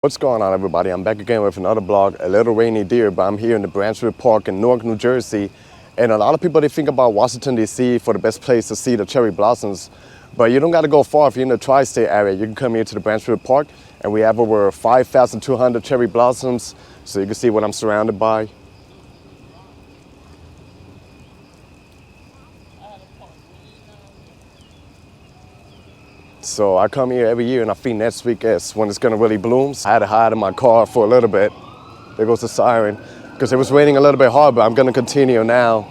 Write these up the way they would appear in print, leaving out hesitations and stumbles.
What's going on, everybody? I'm back again with another vlog, a little rainy day, but I'm here in the Brook Park in Newark, New Jersey. And a lot of people, they think about Washington, D.C. for the best place to see the cherry blossoms. But you don't got to go far. If you're in the tri-state area, you can come here to the Brook Park, and we have over 5,200 cherry blossoms. So you can see what I'm surrounded by. So I come here every year, and I think next week is when it's gonna really bloom. I had to hide in my car for a little bit. There goes the siren, because it was raining a little bit hard, but I'm gonna continue now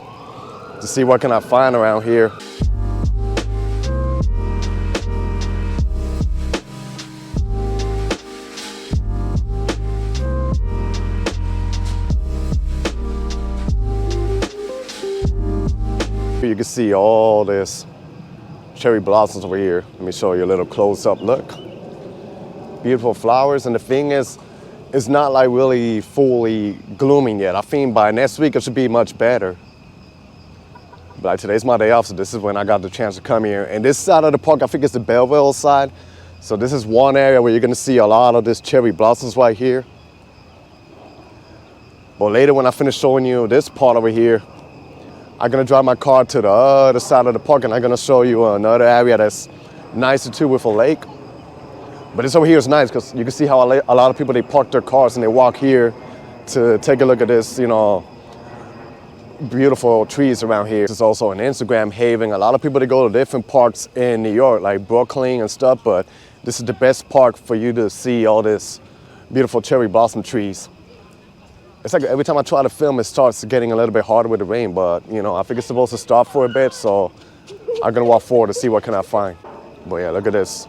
to see what can I find around here. You can see all this cherry blossoms over here. Let me show you a little close-up look. Beautiful flowers, and the thing is, it's not like really fully blooming yet. I think by next week it should be much better. But like today's my day off, so this is when I got the chance to come here. And this side of the park, I think it's the Belleville side. So this is one area where you're gonna see a lot of this cherry blossoms right here. But later when I finish showing you this part over here, I'm gonna drive my car to the other side of the park, and I'm gonna show you another area that's nicer too, with a lake. But this over here is nice because you can see how a lot of people, they park their cars and they walk here to take a look at this, beautiful trees around here. It's also an Instagram haven. A lot of people, they go to different parks in New York, like Brooklyn and stuff, but this is the best park for you to see all this beautiful cherry blossom trees. It's like every time I try to film, it starts getting a little bit harder with the rain, but I think it's supposed to stop for a bit, so I'm gonna walk forward to see what can I find. But yeah, look at this.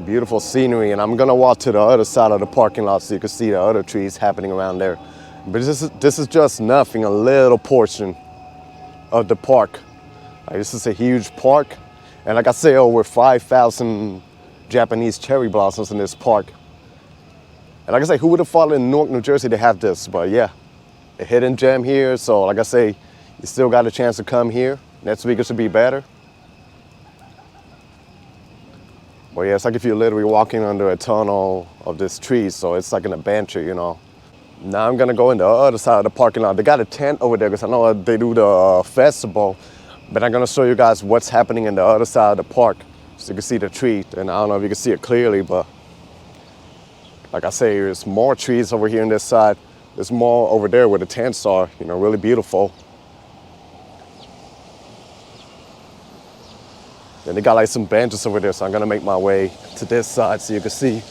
Beautiful scenery, and I'm gonna walk to the other side of the parking lot so you can see the other trees happening around there. But this is just nothing, a little portion of the park. Like, this is a huge park, and like I say, over 5,000 Japanese cherry blossoms in this park. And like I say, who would have thought in Newark, New Jersey to have this? But yeah, a hidden gem here. So like I say, you still got a chance to come here. Next week it should be better. But yeah, it's like if you're literally walking under a tunnel of this tree. So it's like an adventure, Now I'm gonna go in the other side of the parking lot. They got a tent over there because I know they do the festival. But I'm gonna show you guys what's happening in the other side of the park, so you can see the tree. And I don't know if you can see it clearly, but like I say, there's more trees over here on this side. There's more over there where the tents are, really beautiful. And they got like some benches over there, so I'm gonna make my way to this side so you can see.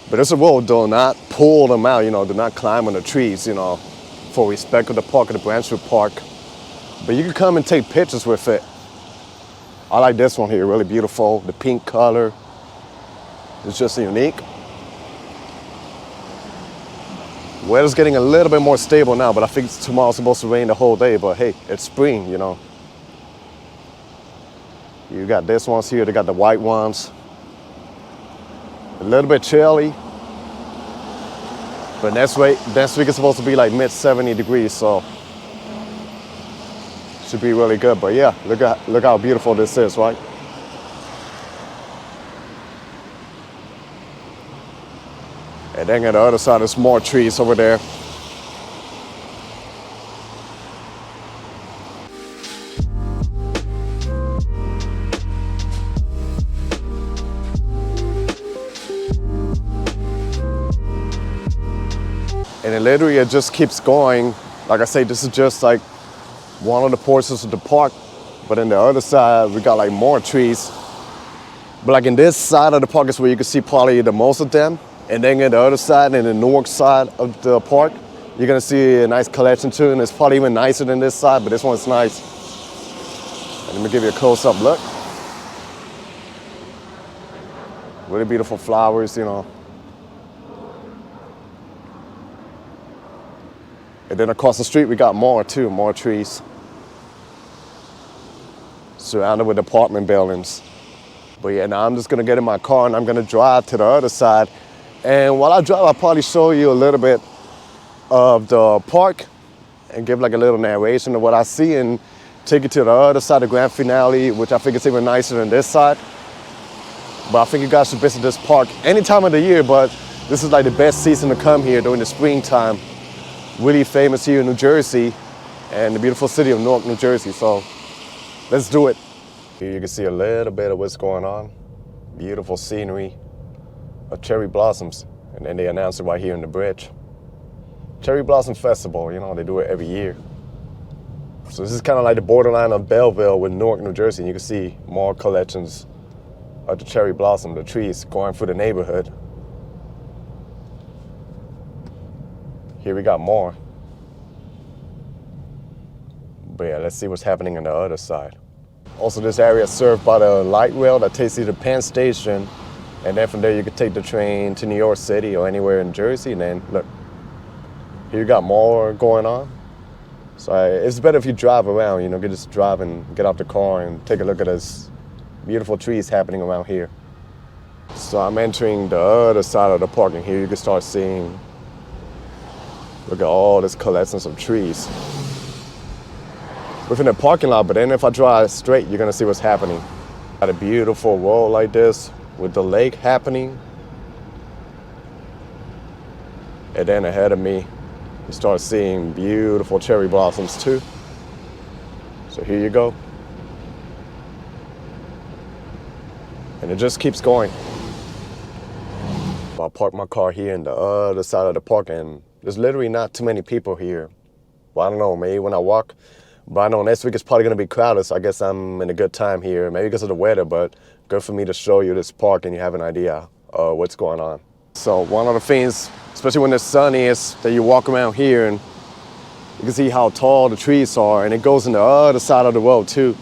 But as a rule, do not pull them out, do not climb on the trees, for respect of the park, of the Brook Park. But you can come and take pictures with it. I like this one here, really beautiful, the pink color. It's just unique. Weather's getting a little bit more stable now, but I think tomorrow's supposed to rain the whole day. But hey, it's spring, You got this ones here, they got the white ones. A little bit chilly. But next week it's supposed to be like mid 70 degrees, so should be really good. But yeah, look how beautiful this is, right? And then on the other side, there's more trees over there. And it literally, it just keeps going. Like I say, this is just like one of the portions of the park. But on the other side, we got like more trees. But like in this side of the park is where you can see probably the most of them. And then on the other side, in the Newark side of the park, you're gonna see a nice collection too, and it's probably even nicer than this side, but this one's nice. And let me give you a close-up look. Really beautiful flowers, And then across the street, we got more too, more trees. Surrounded with apartment buildings. But yeah, now I'm just gonna get in my car and I'm gonna drive to the other side. And while I drive, I'll probably show you a little bit of the park and give like a little narration of what I see and take you to the other side of the grand finale, which I think is even nicer than this side. But I think you guys should visit this park any time of the year, but this is like the best season to come here during the springtime. Really famous here in New Jersey and the beautiful city of Newark, New Jersey. So let's do it. Here you can see a little bit of what's going on. Beautiful scenery of cherry blossoms. And then they announce it right here in the bridge. Cherry Blossom Festival, you know, they do it every year. So this is kind of like the borderline of Belleville with Newark, New Jersey. And you can see more collections of the cherry blossom, the trees going through the neighborhood. Here we got more. But yeah, let's see what's happening on the other side. Also, this area is served by the light rail that takes you to Penn Station. And then from there, you could take the train to New York City or anywhere in Jersey. And then, look, here you got more going on. So it's better if you drive around, you know, just drive and get out the car and take a look at this beautiful trees happening around here. So I'm entering the other side of the park, and here you can start seeing, look at all this collections of trees within the parking lot. But then if I drive straight, you're gonna see what's happening. Got a beautiful road like this with the lake happening. And then ahead of me, you start seeing beautiful cherry blossoms too. So here you go. And it just keeps going. I parked my car here in the other side of the park, and there's literally not too many people here. Well, I don't know, maybe when I walk. But I know next week it's probably gonna be crowded, so I guess I'm in a good time here. Maybe because of the weather, but good for me to show you this park and you have an idea of what's going on. So one of the things, especially when it's sunny, is that you walk around here and you can see how tall the trees are, and it goes in the other side of the road too.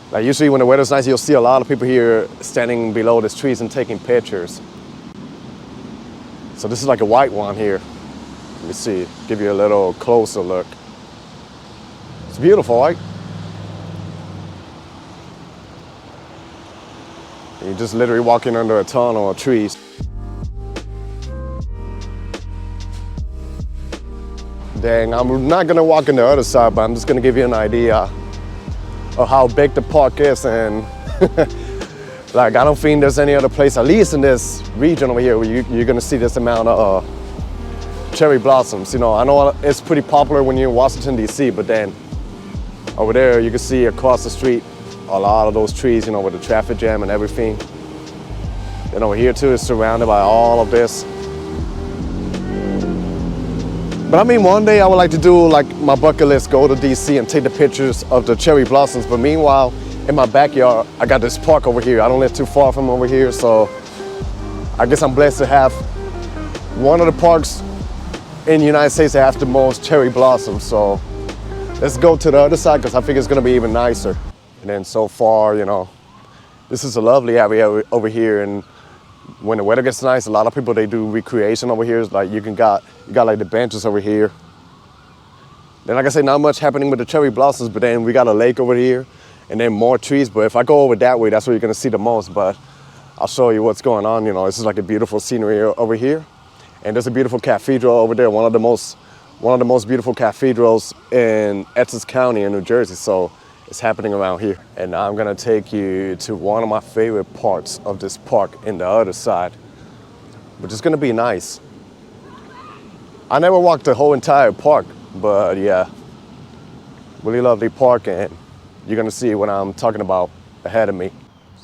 Like usually when the weather's nice, you'll see a lot of people here standing below these trees and taking pictures. So this is like a white one here. Let me see, give you a little closer look. It's beautiful, right? And you're just literally walking under a tunnel of trees. Dang, I'm not gonna walk on the other side, but I'm just gonna give you an idea of how big the park is. And like, I don't think there's any other place, at least in this region over here, where you're gonna see this amount of cherry blossoms. You know, I know it's pretty popular when you're in Washington, D.C., but then over there, you can see across the street a lot of those trees, you know, with the traffic jam and everything. Then over here too, is surrounded by all of this. But I mean, one day I would like to do like my bucket list, go to DC and take the pictures of the cherry blossoms. But meanwhile, in my backyard, I got this park over here. I don't live too far from over here, so I guess I'm blessed to have one of the parks in the United States that have the most cherry blossoms. So let's go to the other side, because I think it's gonna be even nicer. And then so far, you know, this is a lovely area over here. And when the weather gets nice, a lot of people, they do recreation over here. It's like you got like the benches over here. Then like I say, not much happening with the cherry blossoms, but then we got a lake over here and then more trees. But if I go over that way, that's where you're gonna see the most. But I'll show you what's going on. You know, this is like a beautiful scenery over here. And there's a beautiful cathedral over there, one of the most beautiful cathedrals in Essex County in New Jersey. So it's happening around here. And now I'm gonna take you to one of my favorite parts of this park in the other side, which is gonna be nice. I never walked the whole entire park, but yeah, really lovely park, and you're gonna see what I'm talking about ahead of me.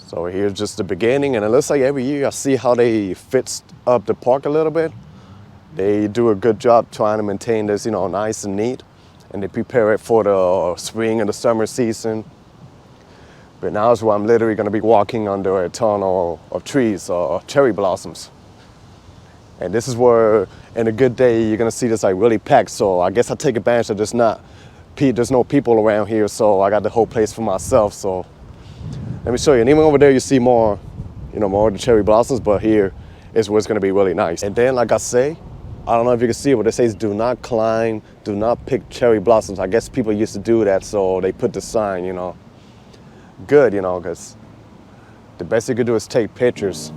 So here's just the beginning, and it looks like every year I see how they fix up the park a little bit. They do a good job trying to maintain this, you know, nice and neat. And they prepare it for the spring and the summer season. But now is where I'm literally gonna be walking under a tunnel of trees, cherry blossoms. And this is where, in a good day, you're gonna see this like really packed. So I guess I take advantage of there's no people around here, so I got the whole place for myself. So let me show you. And even over there, you see more, you know, more of the cherry blossoms, but here is where it's gonna be really nice. And then, like I say, I don't know if you can see it, but it says do not climb, do not pick cherry blossoms. I guess people used to do that, so they put the sign, you know. Good, you know, because the best you could do is take pictures.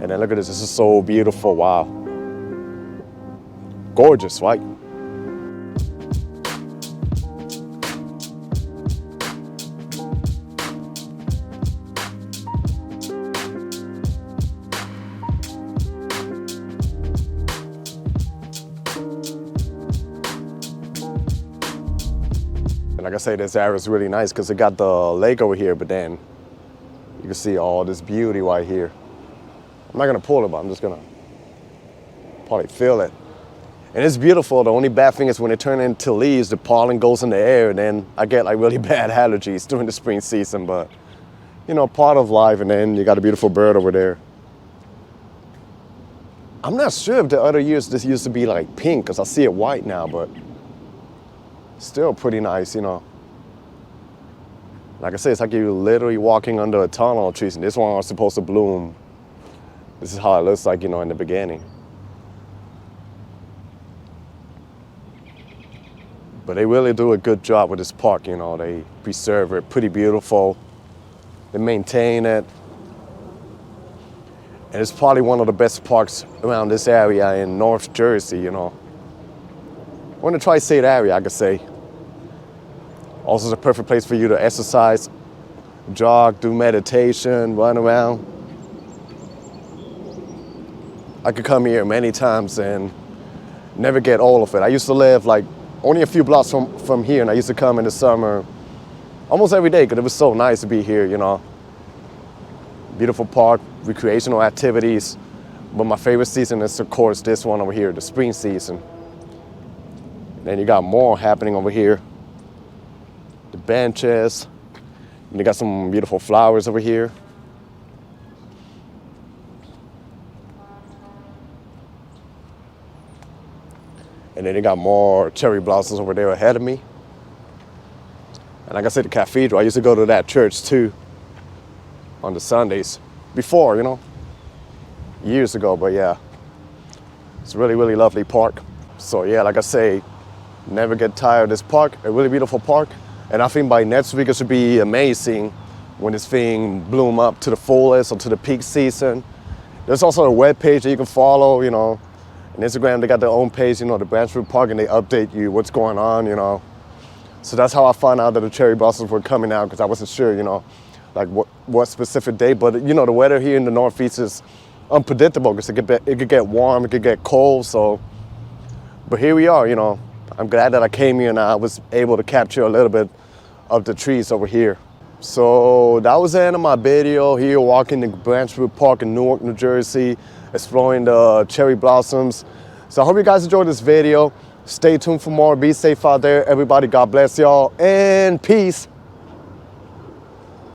And then look at this is so beautiful, wow. Gorgeous, right? And like I say, this area is really nice because it got the lake over here, but then you can see all this beauty right here. I'm not gonna pull it, but I'm just gonna probably feel it. And it's beautiful. The only bad thing is when it turns into leaves, the pollen goes in the air, and then I get like really bad allergies during the spring season. But you know, part of life. And then you got a beautiful bird over there. I'm not sure if the other years this used to be like pink, because I see it white now, but still pretty nice, you know. Like I said, it's like you're literally walking under a tunnel of trees, and this one was supposed to bloom. This is how it looks like, you know, in the beginning. But they really do a good job with this park, you know. They preserve it, pretty beautiful. They maintain it. And it's probably one of the best parks around this area in North Jersey, you know. Or in the tri-state area, I could say. Also, it's a perfect place for you to exercise, jog, do meditation, run around. I could come here many times and never get all of it. I used to live like only a few blocks from here, and I used to come in the summer almost every day because it was so nice to be here, you know. Beautiful park, recreational activities. But my favorite season is, of course, this one over here, the spring season. Then you got more happening over here. The benches. And you got some beautiful flowers over here. And then you got more cherry blossoms over there ahead of me. And like I said, the cathedral, I used to go to that church too on the Sundays. Before, you know, years ago, but yeah. It's a really, really lovely park. So yeah, like I say, never get tired of this park, a really beautiful park. And I think by next week it should be amazing when this thing bloom up to the fullest or to the peak season. There's also a web page that you can follow, you know. On Instagram, they got their own page, you know, the Brook Park, and they update you what's going on, you know. So that's how I found out that the cherry blossoms were coming out, because I wasn't sure, you know, like what specific day. But, you know, the weather here in the Northeast is unpredictable because it could get warm, it could get cold. So, but here we are, you know. I'm glad that I came here and I was able to capture a little bit of the trees over here. So that was the end of my video here, walking the Brook Park in Newark, New Jersey, exploring the cherry blossoms. So I hope you guys enjoyed this video. Stay tuned for more. Be safe out there, everybody. God bless y'all, and peace.